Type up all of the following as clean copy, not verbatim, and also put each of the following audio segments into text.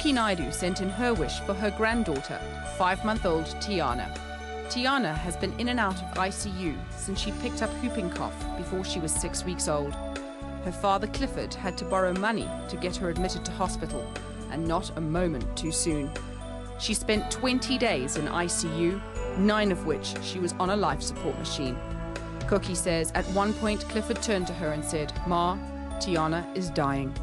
Cookie Naidu sent in her wish for her granddaughter, 5-month-old Tiana. Tiana has been in and out of ICU since she picked up whooping cough before she was 6 weeks old. Her father, Clifford, had to borrow money to get her admitted to hospital, and not a moment too soon. She spent 20 days in ICU, 9 of which she was on a life support machine. Cookie says at one point Clifford turned to her and said, "Ma, Tiana is dying."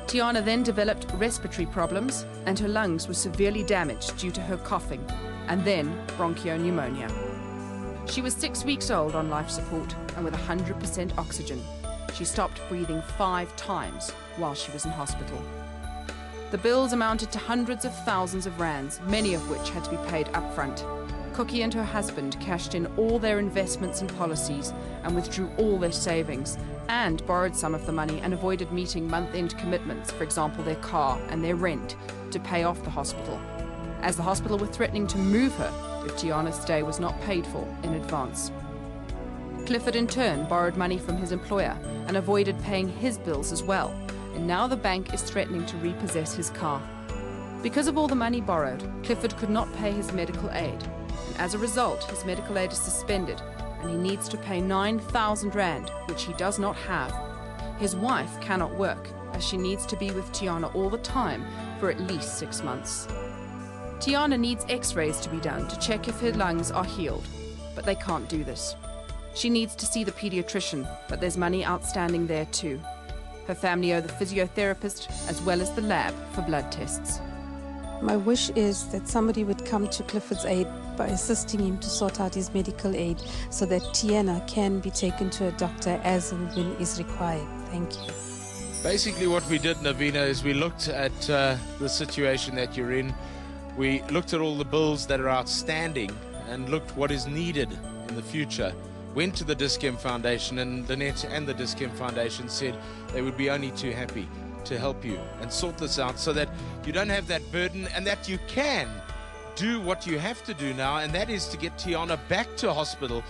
Tiana then developed respiratory problems and her lungs were severely damaged due to her coughing, and then bronchopneumonia. She was 6 weeks old on life support and with 100% oxygen. She stopped breathing 5 times while she was in hospital. The bills amounted to hundreds of thousands of rands, many of which had to be paid up front. Cookie and her husband cashed in all their investments and policies and withdrew all their savings, and borrowed some of the money and avoided meeting month-end commitments, for example their car and their rent, to pay off the hospital, as the hospital were threatening to move her if Tiana's stay was not paid for in advance. Clifford in turn borrowed money from his employer and avoided paying his bills as well, and now the bank is threatening to repossess his car. Because of all the money borrowed, Clifford could not pay his medical aid, and as a result his medical aid is suspended and he needs to pay 9,000 rand, which he does not have. His wife cannot work as she needs to be with Tiana all the time for at least 6 months. Tiana needs x-rays to be done to check if her lungs are healed, but they can't do this. She needs to see the pediatrician, but there's money outstanding there too. Her family owe the physiotherapist as well as the lab for blood tests. My wish is that somebody would come to Clifford's aid by assisting him to sort out his medical aid so that Tiana can be taken to a doctor as and when is required. Thank you. Basically what we did, Navina, is we looked at the situation that you're in. We looked at all the bills that are outstanding and looked what is needed in the future. Went to the Dischem Foundation, and Lynette and the Dischem Foundation said they would be only too happy to help you and sort this out so that you don't have that burden and that you can do what you have to do now, and that is to get Tiana back to hospital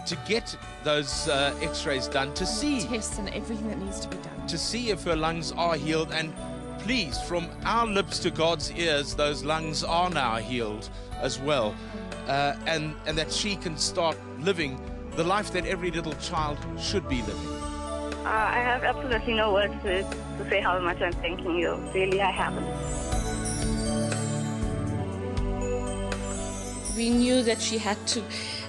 to get those x-rays done, to see tests and everything that needs to be done, to see if her lungs are healed. And please, from our lips to God's ears, those lungs are now healed as well, and that she can start living the life that every little child should be living. I have absolutely no words to say how much I'm thanking you. Really, I haven't. We knew that she had to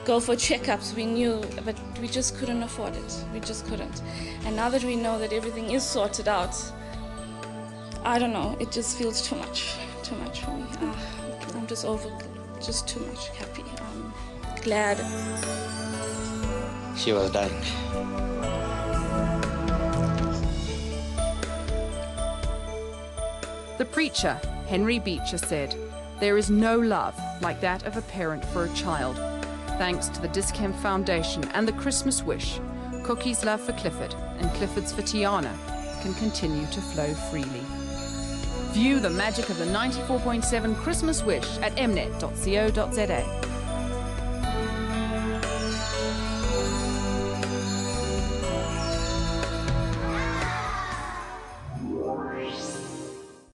go for checkups, we knew, but we just couldn't afford it. We just couldn't. And now that we know that everything is sorted out, I don't know, it just feels too much for me. I'm just too much happy. I'm glad. She was dying. The preacher, Henry Beecher, said, "There is no love like that of a parent for a child." Thanks to the Dischem Foundation and the Christmas Wish, Cookie's love for Clifford and Clifford's for Tiana can continue to flow freely. View the magic of the 94.7 Christmas Wish at mnet.co.za.